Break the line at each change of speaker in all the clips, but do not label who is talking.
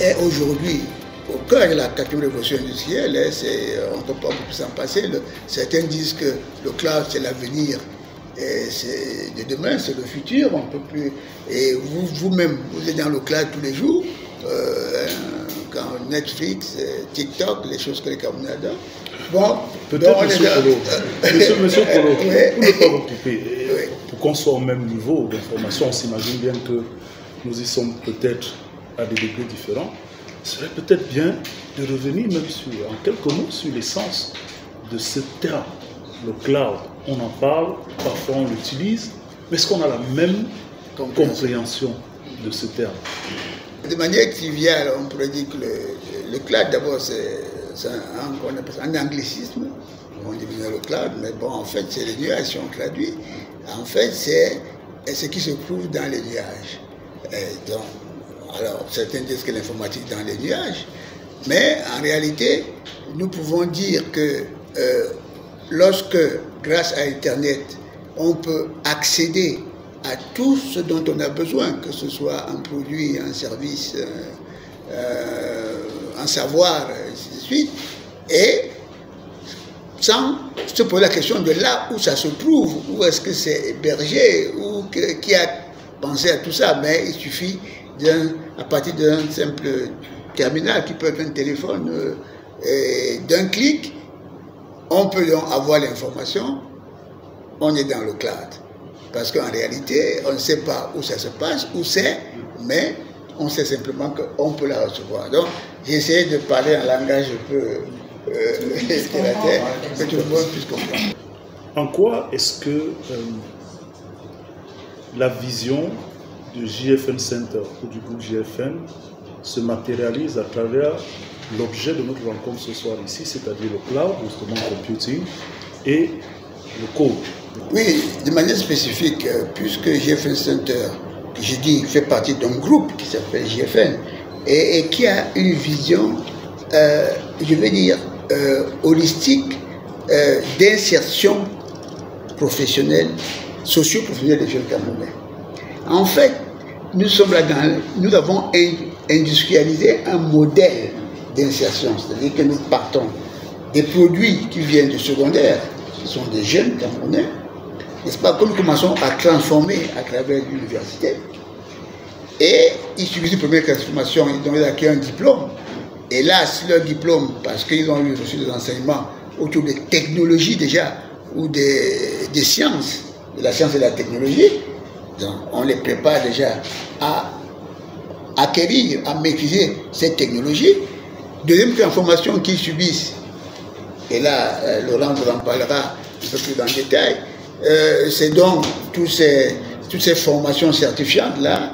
est aujourd'hui au cœur de la 4e révolution industrielle. On ne peut pas beaucoup s'en passer. Certains disent que le cloud, c'est l'avenir. De demain, c'est le futur. On peut plus. Et vous-même, vous êtes dans le cloud tous les jours. Quand Netflix, TikTok, les choses que les Camerounais adorent. Bon,
peut-être Monsieur Kolo, pour ne pas vous couper, pour qu'on soit au même niveau d'information, on s'imagine bien que nous y sommes peut-être à des degrés différents. Ce serait peut-être bien de revenir même en quelques mots sur l'essence de ce terme, le cloud. On en parle, parfois on l'utilise, mais est-ce qu'on a la même compréhension de ce terme?
De manière triviale, on pourrait dire que le cloud, d'abord, c'est un anglicisme. On dit bien le cloud, mais bon, en fait, c'est les nuages, si on traduit. En fait, c'est ce qui se trouve dans les nuages. Alors, certains disent que l'informatique dans les nuages, mais en réalité, nous pouvons dire que lorsque, grâce à Internet, on peut accéder à tout ce dont on a besoin, que ce soit un produit, un service, un savoir, ainsi de suite, et sans se poser la question de là où ça se trouve, où est-ce que c'est hébergé, ou qui a pensé à tout ça, mais il suffit à partir d'un simple terminal qui peut être un téléphone, d'un clic, on peut donc avoir l'information, on est dans le cloud. Parce qu'en réalité, on ne sait pas où ça se passe, où c'est, mais on sait simplement qu'on peut la recevoir. Donc, j'ai essayé de parler un langage un peu terre, que tout le monde puisse comprendre.
En quoi est-ce que la vision du JFN Center ou du groupe JFN se matérialise à travers l'objet de notre rencontre ce soir ici, c'est-à-dire le cloud, justement computing, et le code?
Oui, de manière spécifique, puisque JFN Center, que j'ai dit, fait partie d'un groupe qui s'appelle JFN et qui a une vision, je vais dire, holistique d'insertion professionnelle, socio-professionnelle des jeunes Camerounais. En fait, nous avons industrialisé un modèle d'insertion, c'est-à-dire que nous partons des produits qui viennent du secondaire, ce sont des jeunes Camerounais, n'est-ce pas, que nous commençons à transformer à travers l'université. Et il suffit de première transformation, ils ont acquis un diplôme. Et là, si leur diplôme, parce qu'ils ont eu reçu des enseignements autour des technologies déjà, ou des sciences, de la science et de la technologie, donc on les prépare déjà à acquérir, à maîtriser cette technologie. Deuxième transformation qu'ils subissent, et là, Laurent vous en parlera un peu plus dans le détail, c'est donc toutes ces formations certifiantes là,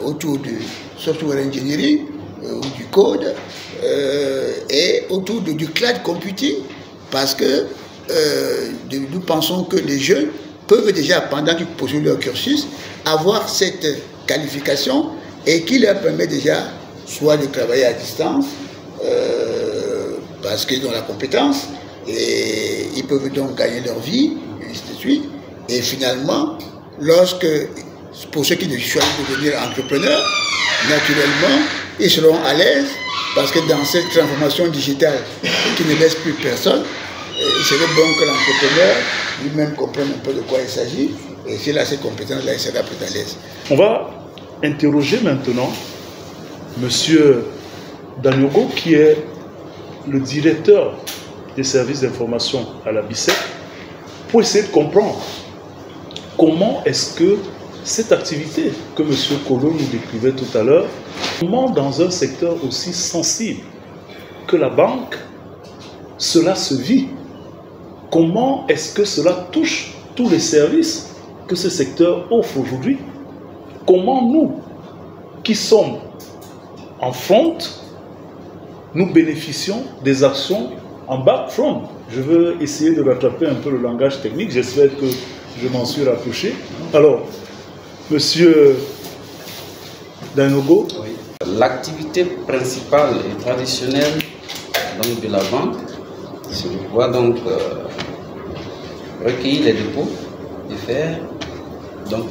autour du software engineering, ou du code, et autour du cloud computing, parce que nous pensons que les jeunes peuvent déjà, pendant qu'ils poursuivent leur cursus, avoir cette qualification et qui leur permet déjà soit de travailler à distance, parce qu'ils ont la compétence, et ils peuvent donc gagner leur vie, et ainsi de suite. Et finalement, pour ceux qui choisissent de devenir entrepreneurs, naturellement, ils seront à l'aise, parce que dans cette transformation digitale qui ne laisse plus personne, il serait bon que l'entrepreneur lui-même comprenne un peu de quoi il s'agit, et s'il a ces compétences-là, il sera plus à l'aise.
On va interroger maintenant M. Danyogo, qui est le directeur des services d'information à la BICEC, pour essayer de comprendre comment est-ce que cette activité que M. Kolo nous décrivait tout à l'heure, comment dans un secteur aussi sensible que la banque, cela se vit. Comment est-ce que cela touche tous les services que ce secteur offre aujourd'hui? Comment nous, qui sommes en front, nous bénéficions des actions en back-front? Je veux essayer de rattraper un peu le langage technique, j'espère que je m'en suis rapproché. Alors, Monsieur Danyogo.
Oui. L'activité principale et traditionnelle donc, de la banque, c'est de pouvoir donc recueillir les dépôts et faire donc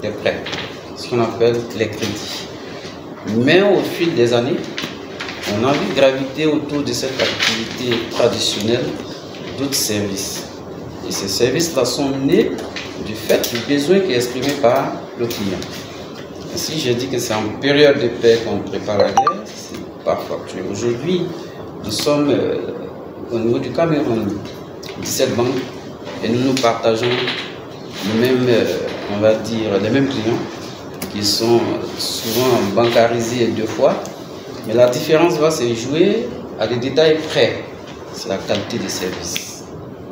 des prêts, ce qu'on appelle les crédits. Mais au fil des années, on a vu graviter autour de cette activité traditionnelle d'autres services. Et ces services-là sont nés du fait du besoin qui est exprimé par le client. Si j'ai dit que c'est en période de paix qu'on prépare la guerre, c'est pas factuel. Aujourd'hui, nous sommes au niveau du Cameroun, 17 banques, et nous partageons les mêmes, on va dire, les mêmes clients qui sont souvent bancarisés 2 fois. Mais la différence va se jouer à des détails près. C'est la qualité des services.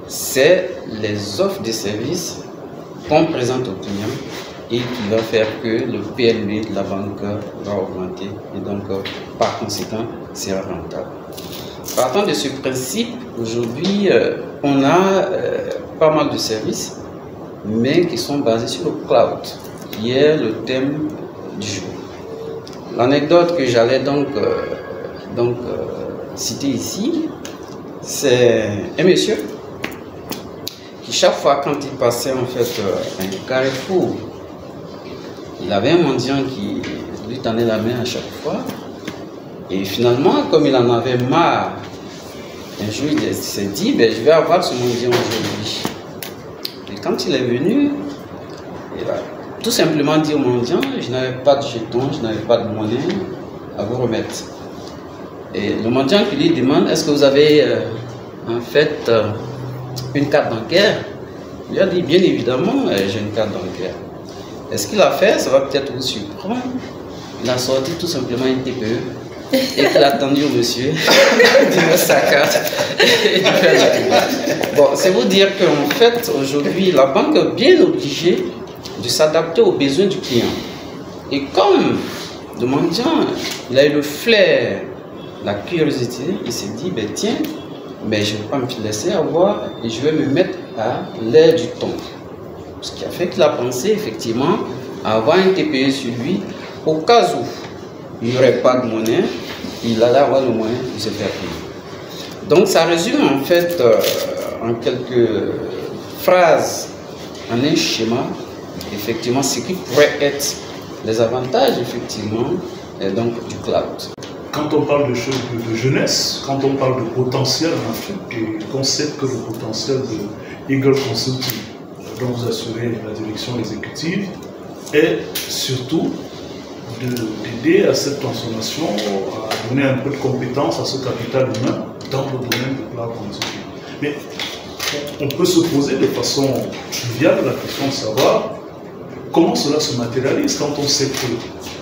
C'est les offres de services qu'on présente aux clients et qui va faire que le PNB de la banque va augmenter et donc par conséquent sera rentable. Partant de ce principe, aujourd'hui on a pas mal de services mais qui sont basés sur le cloud qui est le thème du jour. L'anecdote que j'allais donc citer ici, c'est un monsieur qui chaque fois quand il passait en fait un carrefour, il avait un mendiant qui lui tendait la main à chaque fois. Et finalement, comme il en avait marre, un jour il s'est dit, ben, je vais avoir ce mendiant aujourd'hui. Et quand il est venu, il a tout simplement dit au mendiant, je n'avais pas de jetons, je n'avais pas de monnaie à vous remettre. Et le mendiant qui lui demande, est-ce que vous avez en fait une carte bancaire? Il lui a dit, bien évidemment, j'ai une carte bancaire. Et ce qu'il a fait, ça va peut-être vous surprendre. Il a sorti tout simplement une TPE et il a attendu au monsieur de mettre sa carte et de faire la TPE. Bon, c'est vous dire qu'en fait, aujourd'hui, la banque est bien obligée de s'adapter aux besoins du client. Et comme le mendiant, il a eu le flair, la curiosité, il s'est dit, ben tiens, mais je ne vais pas me laisser avoir et je vais me mettre à l'air du temps. Ce qui a fait qu'il a pensé effectivement à avoir un TPE sur lui au cas où il n'y aurait pas de monnaie, il allait avoir le moyen de se faire payer. Donc ça résume en fait en quelques phrases, en un schéma, effectivement ce qui pourrait être les avantages effectivement donc, du cloud.
Quand on parle de choses de jeunesse, quand on parle de potentiel en Afrique, on sait que le potentiel de Eagle Consulting, dont vous assurez la direction exécutive, est surtout d'aider à cette transformation, à donner un peu de compétences à ce capital humain dans le domaine de cloud consulting. Mais on peut se poser de façon triviale la question de savoir comment cela se matérialise quand on sait que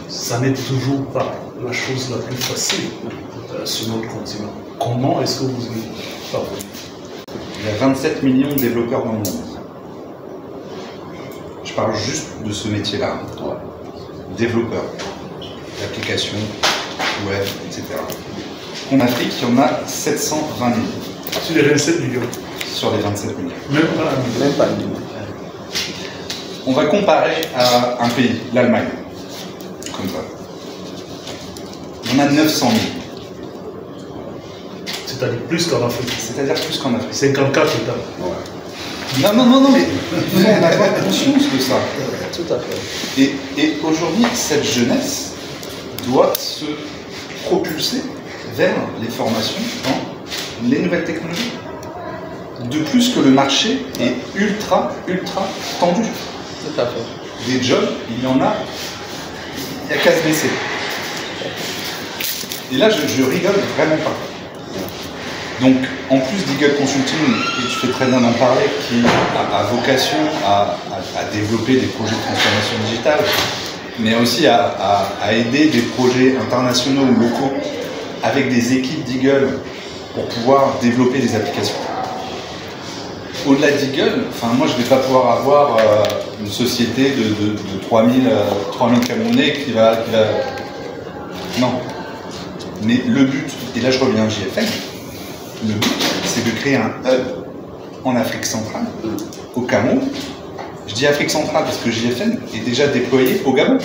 ça n'est toujours pas la chose la plus facile sur notre continent. Comment est-ce que vous y parvenez?
Il y a 27 millions de développeurs dans le monde. Je parle juste de ce métier-là. Ouais. Développeurs d'applications, web, etc. En Afrique, il y en a 720 000.
Sur les 27 millions.
Sur les 27 millions.
Même pas un million.
On va comparer à un pays, l'Allemagne. Comme ça. On a 900 000.
C'est-à-dire plus qu'en Afrique.
C'est-à-dire plus qu'en Afrique.
54 États.
Ouais. Non, mais il faut en avoir conscience de ça.
Tout à fait.
Et aujourd'hui, cette jeunesse doit se propulser vers les formations dans les nouvelles technologies. De plus que le marché est ultra tendu.
Tout à fait.
Des jobs, il y en a, il n'y a qu'à se baisser. Et là, je rigole vraiment pas. Donc, en plus d'Eagle Consulting, et tu fais très bien d'en parler, qui a vocation à développer des projets de transformation digitale, mais aussi à aider des projets internationaux ou locaux avec des équipes d'Eagle pour pouvoir développer des applications. Au-delà d'Eagle, moi je ne vais pas pouvoir avoir une société de 3000 Camerounais qui va... Non. Mais le but, et là je reviens à JFN, le but c'est de créer un hub en Afrique centrale, au Cameroun. Je dis Afrique centrale parce que JFN est déjà déployé au Gabon,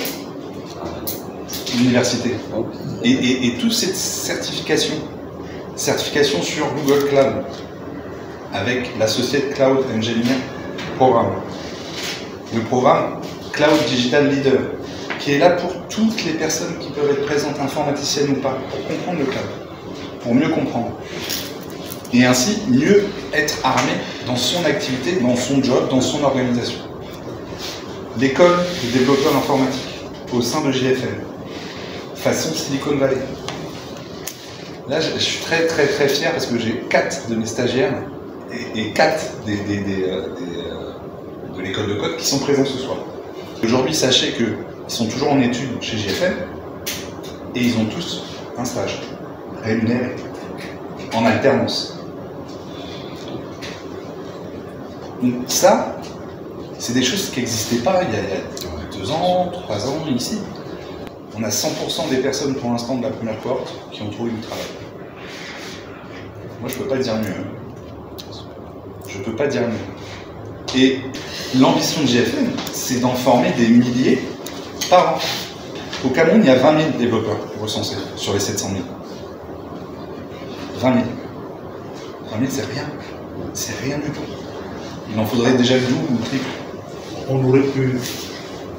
l'université. Et toute cette certification sur Google Cloud, avec l'Associate Cloud Engineer Programme, le programme Cloud Digital Leader, qui qui est là pour toutes les personnes qui peuvent être présentes, informaticiennes ou pas, pour comprendre le cloud, pour mieux comprendre. Et ainsi, mieux être armé dans son activité, dans son job, dans son organisation. L'école des développeurs informatiques, au sein de JFN, façon Silicon Valley. Là, je suis très très très fier parce que j'ai 4 de mes stagiaires et 4 de l'école de code qui sont présents ce soir. Aujourd'hui, sachez qu'ils sont toujours en études chez JFN et ils ont tous un stage rémunéré, en alternance. Donc ça, c'est des choses qui n'existaient pas il y a 2 ans, 3 ans ici. On a 100% des personnes pour l'instant de la première cohorte qui ont trouvé du travail. Moi, je ne peux pas dire mieux. Je ne peux pas dire mieux. Et l'ambition de JFN, c'est d'en former des milliers par an. Au Cameroun, il y a 20 000 développeurs recensés sur les 700 000. 20 000. 20 000, c'est rien. C'est rien du tout. Il en faudrait déjà le double ou le triple.
On aurait pu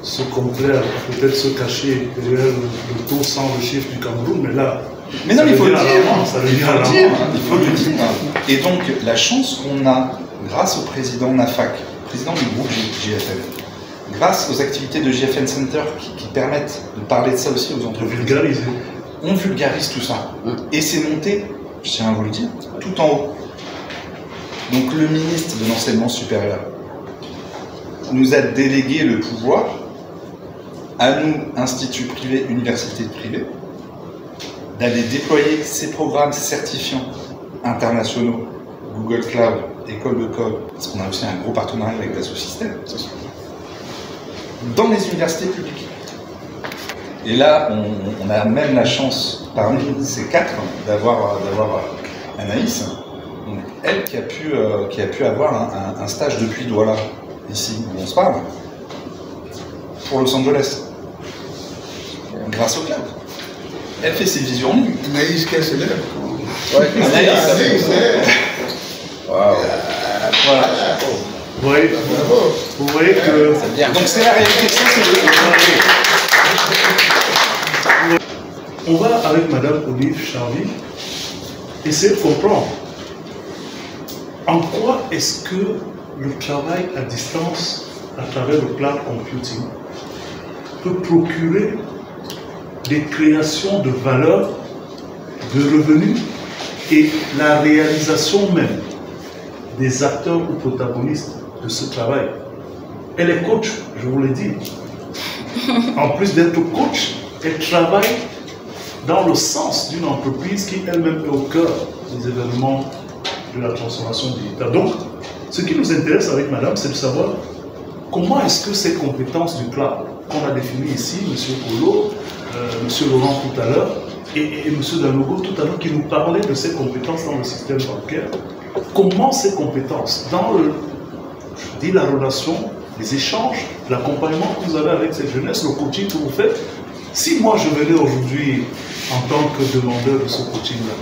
se complaire, peut-être se cacher derrière le taux sans le chiffre du Cameroun, mais là...
Mais non, mais il faut le dire.
Il faut le dire.
Et donc, la chance qu'on a, grâce au président NAFAC, président du groupe JFN, grâce aux activités de JFN Center qui permettent de parler de ça aussi aux entreprises, on vulgarise tout ça. Et c'est monté, je tiens à vous le dire, tout en haut. Donc le ministre de l'enseignement supérieur nous a délégué le pouvoir à nous, instituts privés, universités privées, d'aller déployer ces programmes certifiants internationaux, Google Cloud, École de Code, parce qu'on a aussi un gros partenariat avec Dassault Systèmes, dans les universités publiques. Et là, on a même la chance, parmi ces 4, d'avoir Anaïs, donc elle qui a pu avoir un stage depuis Douala, ici où on se parle, pour Los Angeles, grâce au cloud. Elle fait ses visions.
Anaïs, qu'elle se lève.
Ouais, Anaïs. Waouh.
Voilà.
Vous voyez que...
Donc c'est la réalité, ça c'est le...
On va, avec Madame Olive Charvy, essayer de comprendre en quoi est-ce que le travail à distance, à travers le cloud computing, peut procurer des créations de valeur, de revenus et la réalisation même des acteurs ou protagonistes de ce travail. Elle est coach, je vous l'ai dit. En plus d'être coach, elle travaille dans le sens d'une entreprise qui elle-même est au cœur des événements de la transformation digitale. Donc, ce qui nous intéresse avec Madame, c'est de savoir comment est-ce que ces compétences du cloud, qu'on a définies ici, M. Kolo, M. Laurent tout à l'heure, et M. Danogo tout à l'heure, qui nous parlait de ces compétences dans le système bancaire, comment ces compétences, dans la relation, les échanges, l'accompagnement que vous avez avec cette jeunesse, le coaching que vous faites, si moi je venais aujourd'hui en tant que demandeur de ce coaching-là,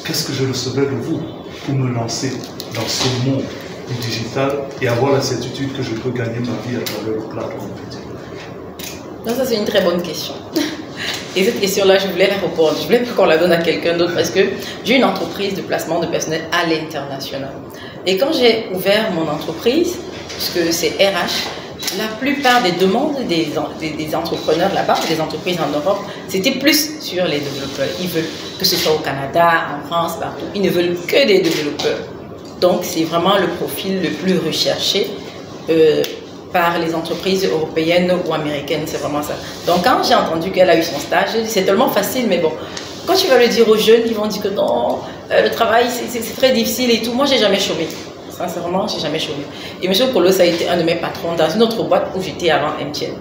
qu'est-ce que je recevrais de vous pour me lancer dans ce monde du digital et avoir la certitude que je peux gagner ma vie à travers le cloud computing?
Non, ça c'est une très bonne question. Et cette question-là, je voulais la répondre. Je voulais pas qu'on la donne à quelqu'un d'autre parce que j'ai une entreprise de placement de personnel à l'international. Et quand j'ai ouvert mon entreprise, puisque c'est RH, la plupart des demandes des entrepreneurs là-bas, des entreprises en Europe, c'était plus sur les développeurs. Ils veulent que ce soit au Canada, en France, partout. Ils ne veulent que des développeurs. Donc, c'est vraiment le profil le plus recherché par les entreprises européennes ou américaines. C'est vraiment ça. Donc, quand j'ai entendu qu'elle a eu son stage, c'est tellement facile, mais bon, quand tu vas le dire aux jeunes, ils vont dire que non, le travail, c'est très difficile et tout. Moi, j'ai jamais chômé. Sincèrement, j'ai jamais chômé. Et M. Kolo, ça a été un de mes patrons dans une autre boîte où j'étais avant MTN.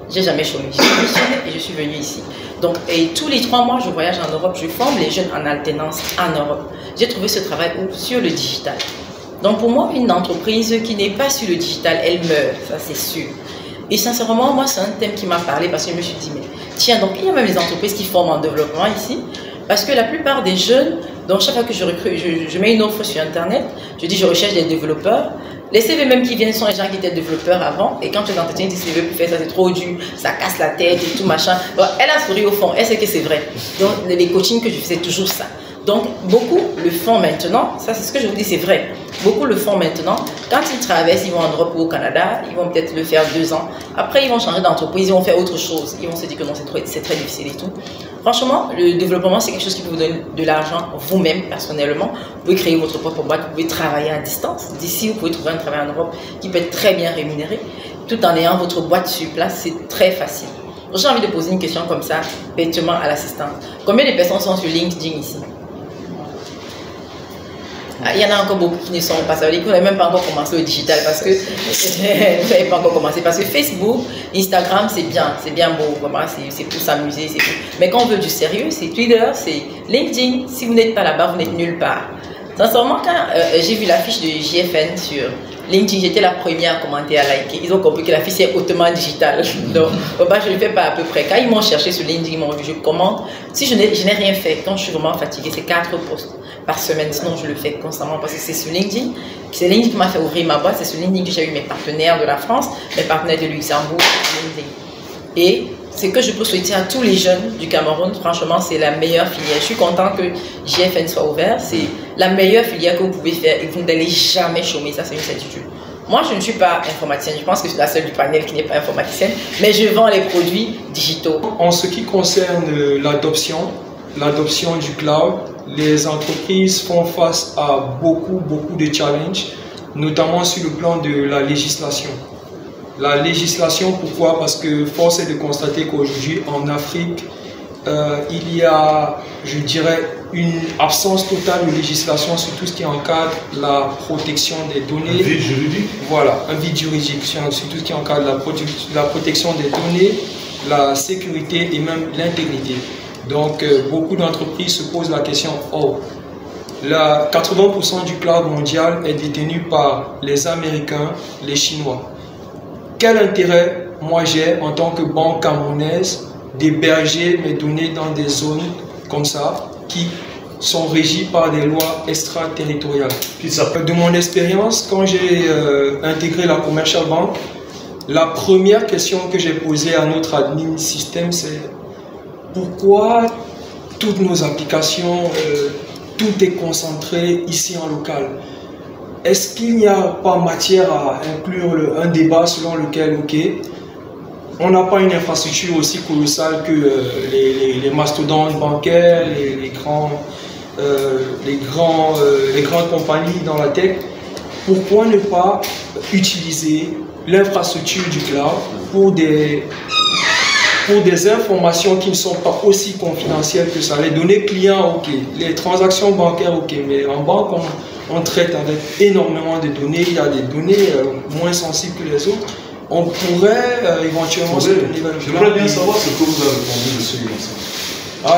J'ai jamais chômé. J'ai démissionné et je suis venue ici. Donc, et tous les 3 mois, je voyage en Europe. Je forme les jeunes en alternance en Europe. J'ai trouvé ce travail sur le digital. Donc, pour moi, une entreprise qui n'est pas sur le digital, elle meurt. Ça, c'est sûr. Et sincèrement, moi, c'est un thème qui m'a parlé parce que je me suis dit, mais tiens, donc il y a même des entreprises qui forment en développement ici. Parce que la plupart des jeunes, donc chaque fois que je recrute, je mets une offre sur Internet, je dis je recherche des développeurs. Les CV même qui viennent sont les gens qui étaient développeurs avant, et quand tu es entretien, tu dis CV pour faire ça, c'est trop dur, ça casse la tête et tout machin. Bon, elle a souri au fond, elle sait que c'est vrai. Donc les coachings que je faisais, toujours ça. Donc beaucoup le font maintenant, ça c'est ce que je vous dis, c'est vrai. Beaucoup le font maintenant. Quand ils traversent, ils vont en Europe ou au Canada, ils vont peut-être le faire 2 ans. Après, ils vont changer d'entreprise, ils vont faire autre chose. Ils vont se dire que non, c'est très difficile et tout. Franchement, le développement, c'est quelque chose qui peut vous donner de l'argent vous-même, personnellement. Vous pouvez créer votre propre boîte, vous pouvez travailler à distance. D'ici, vous pouvez trouver un travail en Europe qui peut être très bien rémunéré, tout en ayant votre boîte sur place. C'est très facile. J'ai envie de poser une question comme ça, bêtement à l'assistante. Combien de personnes sont sur LinkedIn ici? Il y en a encore beaucoup qui ne sont pas. Ça veut dire qu'on n'a même pas encore commencé au digital parce que vous n'avez pas encore commencé. Parce que Facebook, Instagram, c'est bien beau, c'est pour s'amuser, c'est tout. Mais quand on veut du sérieux, c'est Twitter, c'est LinkedIn. Si vous n'êtes pas là-bas, vous n'êtes nulle part. Sincèrement, quand j'ai vu l'affiche de JFN sur LinkedIn, j'étais la première à commenter, à liker. Ils ont compris que l'affiche est hautement digitale. Donc, je ne le fais pas à peu près. Quand ils m'ont cherché sur LinkedIn, ils m'ont vu, je commente. Si je n'ai rien fait, quand je suis vraiment fatiguée, c'est 4 posts par semaine. Sinon, je le fais constamment parce que c'est sur LinkedIn. C'est LinkedIn qui m'a fait ouvrir ma boîte. C'est sur LinkedIn que j'ai eu mes partenaires de la France, mes partenaires de Luxembourg, LinkedIn. Et ce que je peux souhaiter à tous les jeunes du Cameroun, franchement, c'est la meilleure filière. Je suis contente que JFN soit ouvert. C'est la meilleure filière que vous pouvez faire et vous n'allez jamais chômer. Ça, c'est une certitude. Moi, je ne suis pas informaticienne. Je pense que je suis la seule du panel qui n'est pas informaticienne. Mais je vends les produits digitaux.
En ce qui concerne l'adoption du cloud, les entreprises font face à beaucoup de challenges, notamment sur le plan de la législation. La législation, pourquoi? Parce que force est de constater qu'aujourd'hui, en Afrique, il y a, je dirais, une absence totale de législation sur tout ce qui encadre la protection des données.
Un vide juridique?
Voilà, un vide juridique sur tout ce qui encadre la protection des données, la sécurité et même l'intégrité. Donc, beaucoup d'entreprises se posent la question, 80% du cloud mondial est détenu par les Américains, les Chinois. Quel intérêt, moi j'ai, en tant que banque camerounaise, d'héberger mes données dans des zones comme ça, qui sont régies par des lois extraterritoriales? De mon expérience, quand j'ai intégré la Commercial Bank, la première question que j'ai posée à notre admin système, c'est pourquoi toutes nos applications, tout est concentré ici en local? Est-ce qu'il n'y a pas matière à inclure un débat selon lequel, on n'a pas une infrastructure aussi colossale que les mastodontes bancaires, les grandes compagnies dans la tech? Pourquoi ne pas utiliser l'infrastructure du cloud pour des informations qui ne sont pas aussi confidentielles que ça? Les données clients, les transactions bancaires, mais en banque, on traite avec énormément de données. Il y a des données moins sensibles que les autres. On pourrait éventuellement se tourner vers le cloud.
J'aimerais bien savoir ce que vous avez répondu, monsieur Innocent.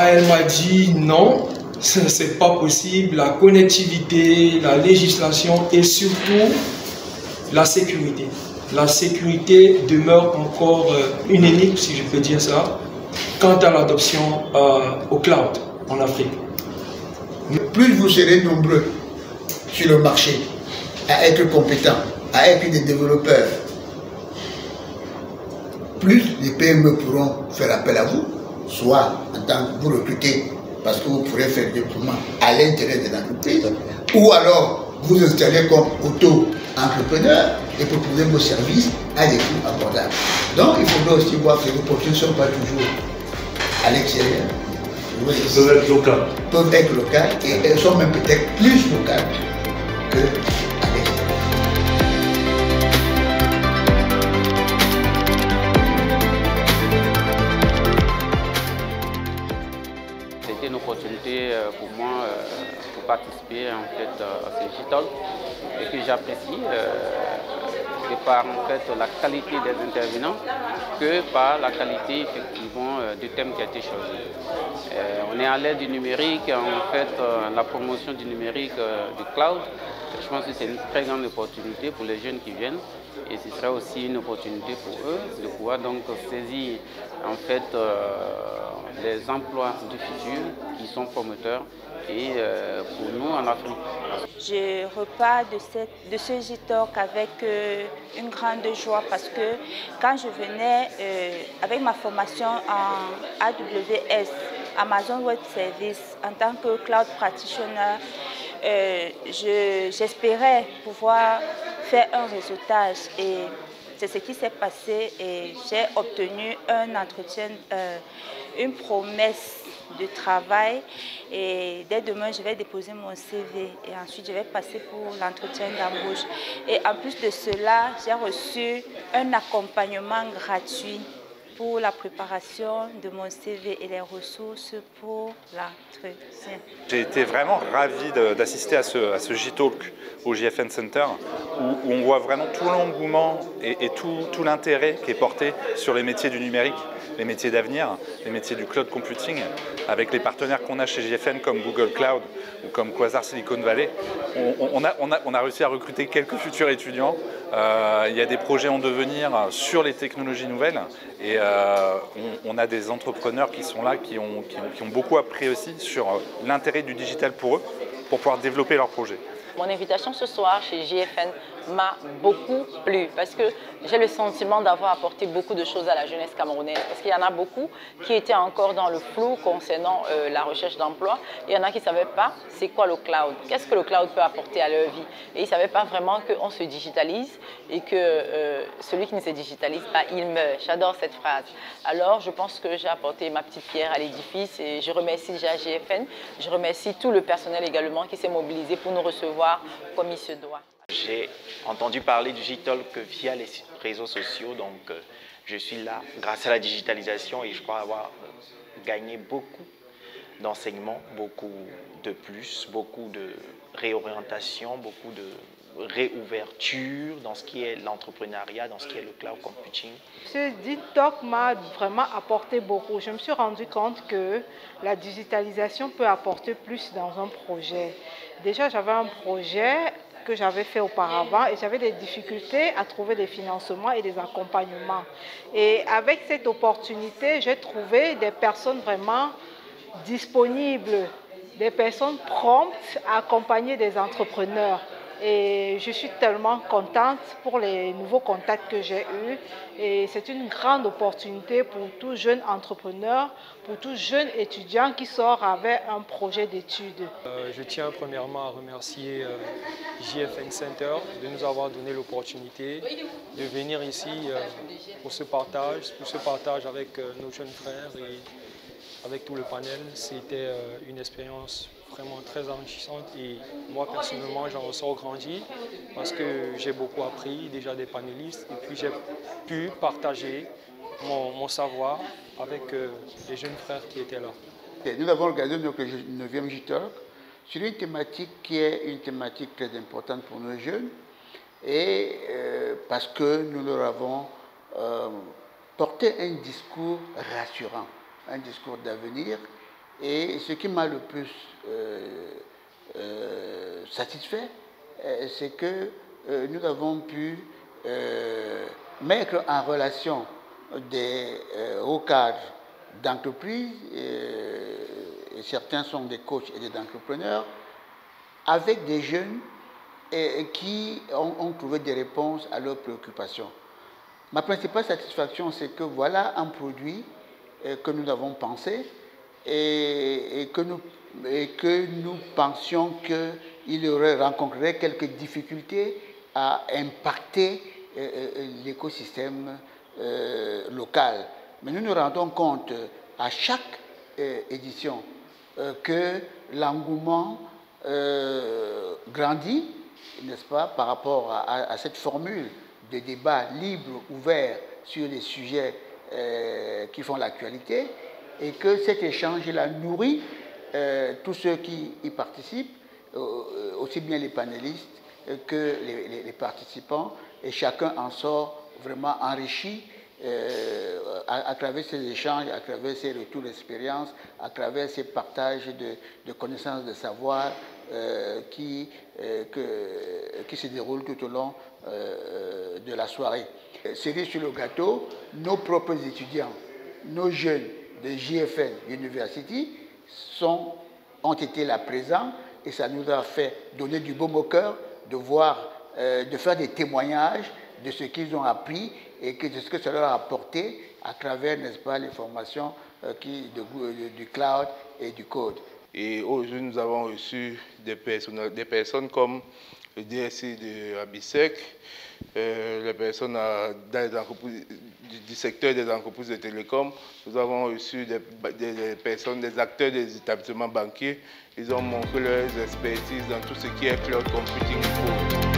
Elle m'a dit non, c'est pas possible. La connectivité, la législation et surtout la sécurité. La sécurité demeure encore une énigme, si je peux dire ça, quant à l'adoption au cloud en Afrique.
Plus vous serez nombreux sur le marché à être compétents, à être des développeurs, plus les PME pourront faire appel à vous, soit en tant que vous recrutez parce que vous pourrez faire du développement à l'intérieur de l'entreprise, ou alors vous installer comme auto-entrepreneur et proposer vos services à des coûts abordables. Donc il faudra aussi voir que les opportunités ne sont pas toujours à l'extérieur.
Peuvent être locales.
Peuvent être locales et elles sont même peut-être plus locales qu'à l'extérieur.
C'était une opportunité pour moi pour participer en fait à ce digital et que j'apprécie de par en fait la qualité des intervenants que par la qualité effectivement du thème qui a été choisi. On est à l'ère du numérique, en fait la promotion du numérique, du cloud. Je pense que c'est une très grande opportunité pour les jeunes qui viennent et ce sera aussi une opportunité pour eux de pouvoir donc saisir en fait les emplois du futur qui sont promoteurs et pour nous en Afrique.
Je repars de ce J-Talk avec une grande joie parce que quand je venais avec ma formation en AWS, Amazon Web Service, en tant que Cloud Practitioner, j'espérais pouvoir faire un réseautage et c'est ce qui s'est passé et j'ai obtenu un entretien, une promesse de travail et dès demain je vais déposer mon CV et ensuite je vais passer pour l'entretien d'embauche. Et en plus de cela, j'ai reçu un accompagnement gratuit pour la préparation de mon CV et les ressources pour l'entretien.
J'ai été vraiment ravi d'assister à ce J-Talk au JFN Center où on voit vraiment tout l'engouement et tout l'intérêt qui est porté sur les métiers du numérique, les métiers d'avenir, les métiers du cloud computing, avec les partenaires qu'on a chez JFN comme Google Cloud ou comme Quasar Silicon Valley. On a réussi à recruter quelques futurs étudiants. Il y a des projets en devenir sur les technologies nouvelles et on a des entrepreneurs qui sont là, qui ont beaucoup appris aussi sur l'intérêt du digital pour eux, pour pouvoir développer leurs projets.
Mon invitation ce soir chez JFN m'a beaucoup plu parce que j'ai le sentiment d'avoir apporté beaucoup de choses à la jeunesse camerounaise. Parce qu'il y en a beaucoup qui étaient encore dans le flou concernant la recherche d'emploi. Il y en a qui ne savaient pas c'est quoi le cloud, qu'est-ce que le cloud peut apporter à leur vie. Et ils ne savaient pas vraiment qu'on se digitalise et que celui qui ne se digitalise pas, il meurt. J'adore cette phrase. Alors je pense que j'ai apporté ma petite pierre à l'édifice et je remercie déjà JFN. Je remercie tout le personnel également qui s'est mobilisé pour nous recevoir comme il se doit.
J'ai entendu parler du J-Talk via les réseaux sociaux, donc je suis là grâce à la digitalisation et je crois avoir gagné beaucoup d'enseignements, beaucoup de plus, beaucoup de réorientation, beaucoup de réouverture dans ce qui est l'entrepreneuriat, dans ce qui est le cloud computing.
Ce J-Talk m'a vraiment apporté beaucoup. Je me suis rendu compte que la digitalisation peut apporter plus dans un projet. Déjà, j'avais un projet que j'avais fait auparavant et j'avais des difficultés à trouver des financements et des accompagnements. Et avec cette opportunité, j'ai trouvé des personnes vraiment disponibles, des personnes promptes à accompagner des entrepreneurs. Et je suis tellement contente pour les nouveaux contacts que j'ai eus. Et c'est une grande opportunité pour tout jeune entrepreneur, pour tout jeune étudiant qui sort avec un projet d'études.
Je tiens premièrement à remercier JFN Center de nous avoir donné l'opportunité de venir ici pour ce partage avec nos jeunes frères et avec tout le panel. C'était une expérience vraiment très enrichissante et moi personnellement j'en ressors grandi parce que j'ai beaucoup appris déjà des panélistes et puis j'ai pu partager mon savoir avec les jeunes frères qui étaient là.
Nous avons organisé notre 9e J-Talk sur une thématique qui est une thématique très importante pour nos jeunes et parce que nous leur avons porté un discours rassurant, un discours d'avenir. Et ce qui m'a le plus satisfait, c'est que nous avons pu mettre en relation des hauts cadres d'entreprises, et certains sont des coachs et des entrepreneurs, avec des jeunes qui ont trouvé des réponses à leurs préoccupations. Ma principale satisfaction, c'est que voilà un produit que nous avons pensé, et que nous pensions qu'il rencontrerait quelques difficultés à impacter l'écosystème local. Mais nous nous rendons compte à chaque édition que l'engouement grandit, n'est-ce pas, par rapport à cette formule de débat libre, ouvert sur les sujets qui font l'actualité, et que cet échange-là nourrit tous ceux qui y participent, aussi bien les panélistes que les participants, et chacun en sort vraiment enrichi à travers ces échanges, à travers ces retours d'expérience, à travers ces partages de connaissances, de savoir qui se déroulent tout au long de la soirée. Cerise sur le gâteau, nos propres étudiants, nos jeunes, de JFN University ont été là présents et ça nous a fait donner du baume au cœur de voir, de faire des témoignages de ce qu'ils ont appris et de ce que ça leur a apporté à travers, n'est-ce pas, les formations du cloud et du code.
Et aujourd'hui, nous avons reçu des personnes comme le DSI de Abisec, les personnes dans les entreprises, du secteur des entreprises de télécom. Nous avons reçu des personnes, des acteurs des établissements banquiers. Ils ont montré leurs expertises dans tout ce qui est cloud computing.